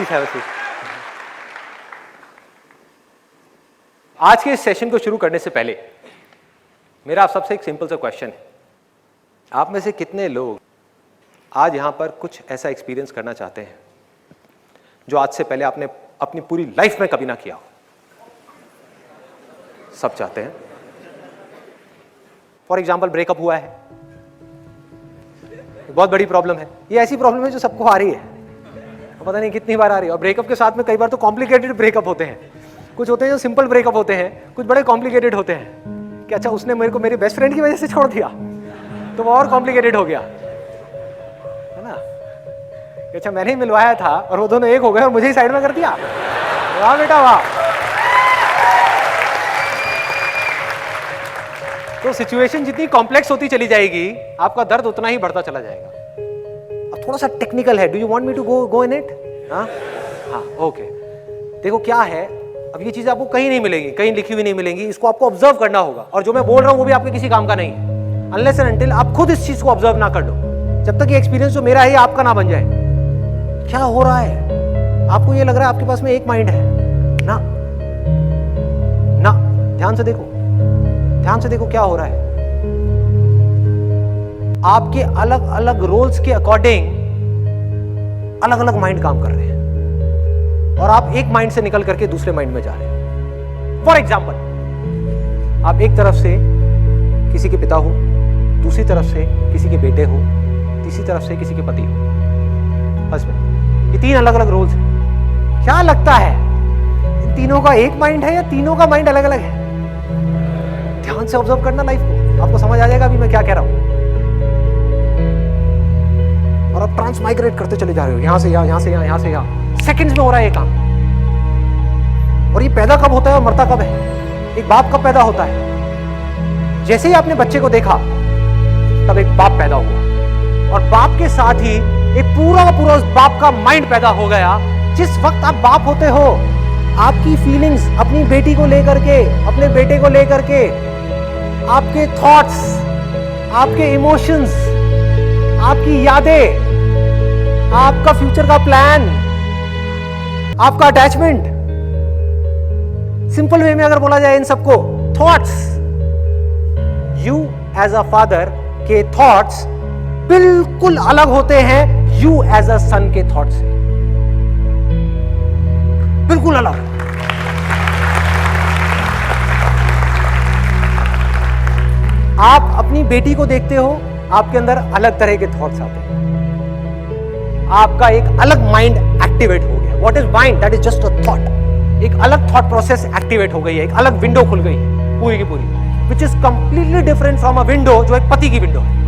Please have a seat. आज के इस सेशन को शुरू करने से पहले मेरा आप सबसे एक सिंपल सा क्वेश्चन है। आप में से कितने लोग आज यहां पर कुछ ऐसा एक्सपीरियंस करना चाहते हैं जो आज से पहले आपने अपनी पूरी लाइफ में कभी ना किया हो? सब चाहते हैं। फॉर एग्जाम्पल, ब्रेकअप हुआ है, बहुत बड़ी प्रॉब्लम है। ये ऐसी प्रॉब्लम है जो सबको आ रही है, पता नहीं कितनी बार आ रही है। और ब्रेकअप के साथ में कई बार तो कॉम्प्लिकेटेड ब्रेकअप होते हैं। कुछ होते हैं जो सिंपल ब्रेकअप होते हैं, कुछ बड़े कॉम्प्लिकेटेड होते हैं कि अच्छा उसने मेरे को मेरे बेस्ट फ्रेंड की वजह से छोड़ दिया, तो वो और कॉम्प्लिकेटेड हो गया, है ना। अच्छा मैंने ही मिलवाया था और वो दोनों एक हो गए और मुझे ही साइड में कर दिया। वाह बेटा वाह। तो सिचुएशन जितनी कॉम्प्लेक्स होती चली जाएगी, आपका दर्द उतना ही बढ़ता चला जाएगा। अब थोड़ा सा टेक्निकल है, do you want me to go in it? हाँ, ओके। देखो क्या है, अब ये चीज आपको कहीं नहीं मिलेगी, कहीं लिखी हुई नहीं मिलेंगी, इसको आपको ऑब्जर्व करना होगा। और जो मैं बोल रहा हूं वो भी आपके किसी काम का नहीं है अनलेस एंड अनटिल आप खुद इस चीज को ऑब्जर्व ना कर लो। जब तक ये एक्सपीरियंस जो मेरा है आपका ना बन जाए। क्या हो रहा है? आपको ये लग रहा है आपके पास में एक माइंड है ना? ना, ध्यान से देखो, ध्यान से देखो क्या हो रहा है। आपके अलग अलग रोल्स के अकॉर्डिंग अलग अलग माइंड काम कर रहे हैं और आप एक माइंड से निकल करके दूसरे माइंड में जा रहे हैं। फॉर एग्जाम्पल, आप एक तरफ से किसी के पिता हो, दूसरी तरफ से किसी के बेटे हो, तीसरी तरफ से किसी के पति हो, हस्बैंड। ये तीन अलग अलग रोल्स हैं। क्या लगता है इन तीनों का एक माइंड है या तीनों का माइंड अलग अलग है? ध्यान से ऑब्जर्व करना लाइफ को, आपको समझ आ जाएगा अभी मैं क्या कह रहा हूं। और आप ट्रांसमाइग्रेट करते चले जा रहे हो, यहां से यहां, यहां से यहां, यहां से यहां। सेकंड्स में हो रहा है ये काम। और ये पैदा कब होता है और मरता कब है? एक बाप कब पैदा होता है? जैसे ही आपने बच्चे को देखा तब एक बाप पैदा हुआ और बाप के साथ ही एक पूरा का पूरा उस बाप का माइंड पैदा हो गया। जिस वक्त आप बाप होते हो, आपकी फीलिंग्स अपनी बेटी को लेकर के, अपने बेटे को लेकर के, आपके थॉट्स, आपके इमोशंस, आपकी यादें, आपका फ्यूचर का प्लान, आपका अटैचमेंट, सिंपल वे में अगर बोला जाए इन सबको, thoughts, you as a father के थॉट्स बिल्कुल अलग होते हैं यू एज अ सन के थॉट्स से, बिल्कुल अलग। आप अपनी बेटी को देखते हो, आपके अंदर अलग तरह के थॉट्स आते हैं, आपका एक अलग माइंड एक्टिवेट हो गया। What is mind? That is just a thought. एक अलग थॉट प्रोसेस एक्टिवेट हो गई है, एक अलग विंडो खुल गई है पूरी की पूरी, which is completely different from a window जो एक पति की विंडो है।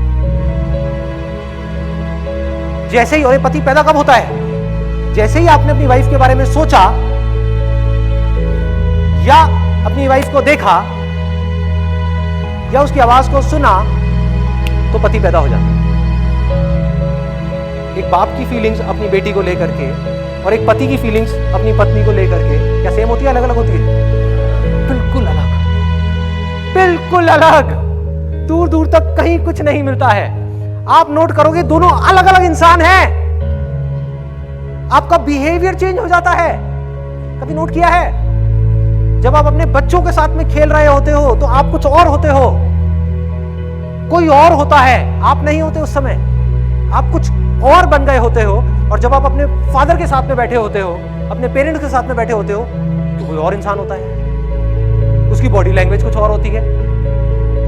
जैसे ही, और पति पैदा कब होता है? जैसे ही आपने अपनी वाइफ के बारे में सोचा या अपनी वाइफ को देखा या उसकी आवाज को सुना तो पति पैदा हो जाता है। एक बाप की फीलिंग्स अपनी बेटी को लेकर के और एक पति की फीलिंग्स अपनी पत्नी को लेकर के क्या सेम होती है, अलग अलग होती है? बिल्कुल अलग, बिल्कुल अलग। दूर दूर तक कहीं कुछ नहीं मिलता है। आप नोट करोगे दोनों अलग अलग इंसान हैं। आपका बिहेवियर चेंज हो जाता है। कभी नोट किया है? जब आप अपने बच्चों के साथ में खेल रहे होते हो तो आप कुछ और होते हो, कोई और होता है, आप नहीं होते उस समय, आप कुछ और बन गए होते हो। और जब आप अपने फादर के साथ में बैठे होते हो, अपने पेरेंट्स के साथ में बैठे होते हो, तो कोई और इंसान होता है। उसकी बॉडी लैंग्वेज कुछ और होती है,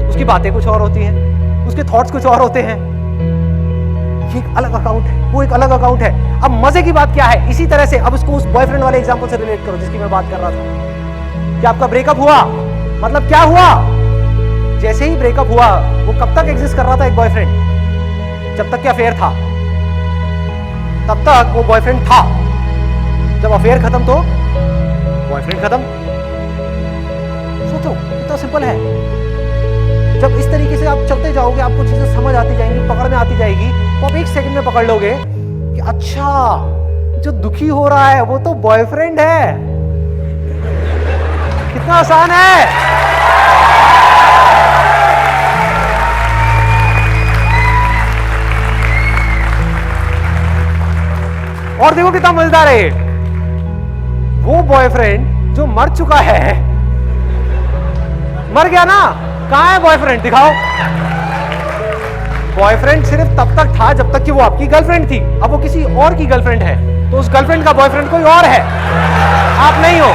उसकी बातें कुछ और होती हैं, उसके थॉट्स कुछ और होते हैं। ये एक अलग अकाउंट है, वो एक अलग अकाउंट है। अब मजे की बात क्या है, इसी तरह से अब इसको उस बॉयफ्रेंड वाले एग्जांपल से रिलेट करो जिसकी मैं बात कर रहा था कि आपका ब्रेकअप हुआ, मतलब क्या हुआ? जैसे ही ब्रेकअप हुआ, वो कब तक एग्जिस्ट कर रहा था एक बॉयफ्रेंड? जब तक कि अफेयर था तब तक वो बॉयफ्रेंड था। जब अफेयर खत्म तो बॉयफ्रेंड खत्म। सोचो कितना सिंपल है। जब इस तरीके से आप चलते जाओगे, आपको चीजें समझ आती जाएंगी, पकड़ में आती जाएगी, तो आप एक सेकंड में पकड़ लोगे कि अच्छा जो दुखी हो रहा है वो तो बॉयफ्रेंड है। कितना आसान है। और देखो कितना मजेदार है। वो बॉयफ्रेंड जो मर चुका है, मर गया ना, कहां है बॉयफ्रेंड, दिखाओ। बॉयफ्रेंड सिर्फ तब तक था जब तक कि वो आपकी गर्लफ्रेंड थी। अब वो किसी और की गर्लफ्रेंड है, तो उस गर्लफ्रेंड का बॉयफ्रेंड कोई और है, आप नहीं हो।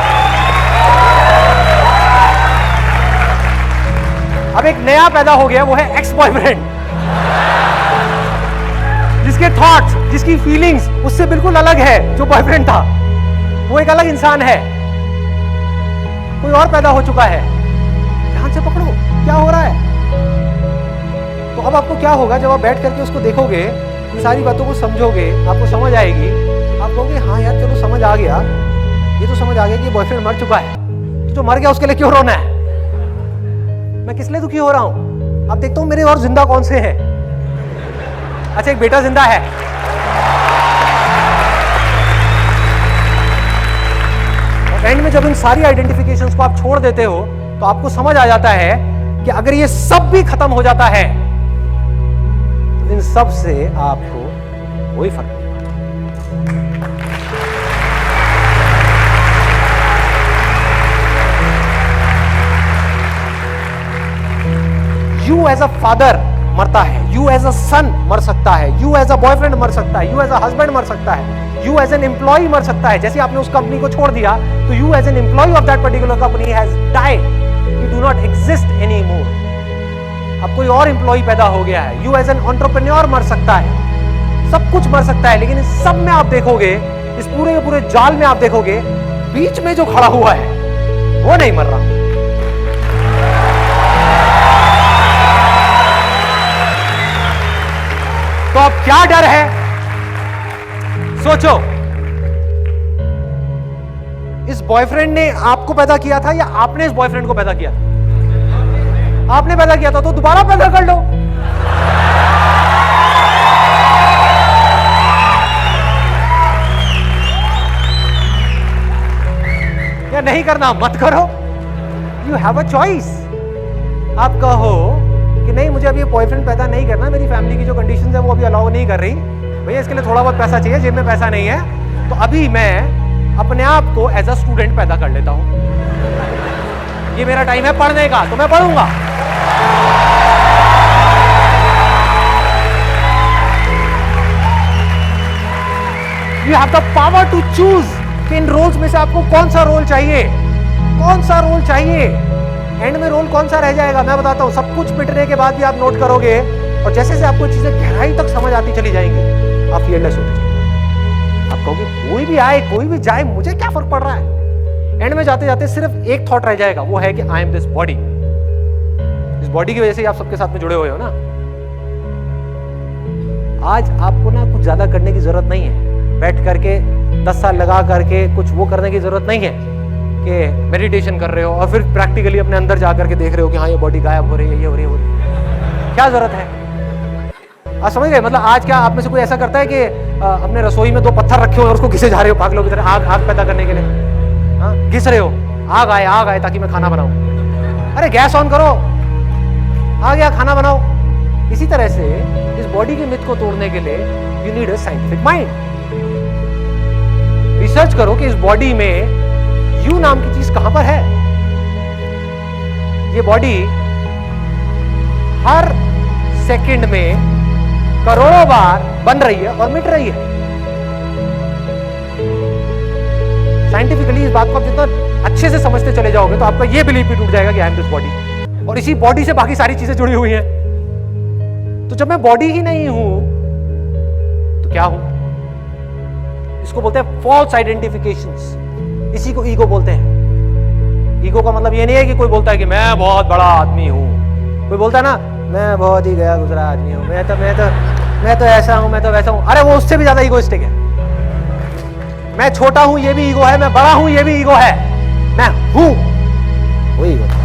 अब एक नया पैदा हो गया, वो है एक्स बॉयफ्रेंड, जिसके थॉट्स, जिसकी फीलिंग्स उससे बिल्कुल अलग है जो बॉयफ्रेंड था। वो एक अलग इंसान है, कोई और पैदा हो चुका है। ध्यान से पकड़ो क्या हो रहा है। तो अब आपको क्या होगा, जब आप बैठ करके उसको देखोगे, इन सारी बातों को समझोगे, आपको समझ आएगी। आप कहोगे हाँ यार चलो समझ आ गया, ये तो समझ आ गया कि बॉयफ्रेंड मर चुका है, तो जो मर गया उसके लिए क्यों रोना है, मैं किस लिए दुखी हो रहा हूं। अब देखता हूं मेरे और जिंदा कौन से हैं। अच्छा एक बेटा जिंदा है, और एंड में जब इन सारी आइडेंटिफिकेशंस को आप छोड़ देते हो तो आपको समझ आ जाता है कि अगर ये सब भी खत्म हो जाता है तो इन सब से आपको कोई फर्क नहीं पड़ता। यू एज अ फादर मरता है, यू एज अ सन मर सकता है, यू एज अ बॉयफ्रेंड मर सकता है, यू एज अ हस्बैंड मर सकता है, यू एज एन एम्प्लॉय मर सकता है। जैसे आपने उस कंपनी को छोड़ दिया तो you as an employ of that particular company has died, you do not exist any more. अब कोई और एम्प्लॉय पैदा हो गया है। यू एज एन एंटरप्रेन्योर मर सकता है, सब कुछ मर सकता है। लेकिन इस सब में आप देखोगे, इस पूरे के पूरे जाल में आप देखोगे, बीच में जो खड़ा हुआ है वो नहीं मर रहा। तो अब क्या डर है, सोचो। इस बॉयफ्रेंड ने आपको पैदा किया था या आपने इस बॉयफ्रेंड को पैदा किया? आपने पैदा किया था, तो दोबारा पैदा कर लो। या नहीं करना मत करो, यू हैव अ चॉइस। आप कहो कि नहीं मुझे अभी बॉयफ्रेंड पैदा नहीं करना, मेरी फैमिली की जो कंडीशंस है वो अभी अलाउ नहीं कर रही, भैया इसके लिए थोड़ा बहुत पैसा चाहिए, जेब में पैसा नहीं है, तो अभी मैं अपने आप को एज अ स्टूडेंट पैदा कर लेता हूं। ये मेरा टाइम है पढ़ने का, तो मैं पढ़ूंगा। You have the power to choose कि इन रोल्स में से आपको कौन सा रोल चाहिए, कौन सा रोल चाहिए। एंड में रोल कौन सा रह जाएगा मैं बताता हूं। सब कुछ मिटने के बाद भी आप नोट करोगे, और जैसे जैसे आपको चीजें गहराई तक समझ आती चली जाएंगी, आप फियरलेस होते चलेंगे। आप कहोगे कोई भी आए कोई भी जाए, मुझे क्या फर्क पड़ रहा है। एंड में जाते जाते सिर्फ एक थॉट रह जाएगा, वो है कि आई एम दिस बॉडी। इस बॉडी की वजह से आप सबके साथ में जुड़े हुए हो ना। आज आपको ना कुछ ज्यादा करने की जरूरत नहीं है, बैठ करके 10 साल लगा करके कुछ वो करने की जरूरत नहीं है कि मेडिटेशन कर रहे हो और फिर प्रैक्टिकली अपने अंदर जा करके देख रहे हो कि हाँ ये बॉडी गायब हो रही है, ये हो रही है, वो रही है। क्या जरूरत है? आप समझ गए? मतलब आज क्या आप में से कोई ऐसा करता है कि अपने रसोई में 2 पत्थर रखे हो और उसको घिसे जा रहे हो पागलों की तरह, आग पैदा करने के लिए? हाँ, घिस रहे हो, आग आए ताकि मैं खाना बनाऊं। अरे गैस ऑन करो, आ गया, खाना बनाओ। इसी तरह से इस बॉडी के मिथ को तोड़ने के लिए you need a scientific mind. Research करो कि इस बॉडी में यू नाम की चीज कहां पर है। ये बॉडी हर सेकंड में करोड़ों बार बन रही है और मिट रही है। साइंटिफिकली इस बात को आप जितना अच्छे से समझते चले जाओगे तो आपका ये बिलीफ भी टूट जाएगा कि आई एम दिस बॉडी, और इसी बॉडी से बाकी सारी चीजें जुड़ी हुई हैं। तो जब मैं बॉडी ही नहीं हूं तो क्या हूं? इसको बोलते हैं फॉल्स आइडेंटिफिकेशंस। इसी को ईगो बोलते हैं। ईगो का मतलब ये नहीं है कि कोई बोलता है कि मैं बहुत बड़ा आदमी हूं। कोई बोलता है ना मैं बहुत ही गया गुजरा आदमी हूं, मैं तो ऐसा हूं, मैं तो वैसा हूं। अरे वो उससे भी ज्यादा ईगोइस्टिक है। मैं छोटा हूं ये भी ईगो है, मैं बड़ा हूं ये भी ईगो है, मैं हूं वो ईगो है।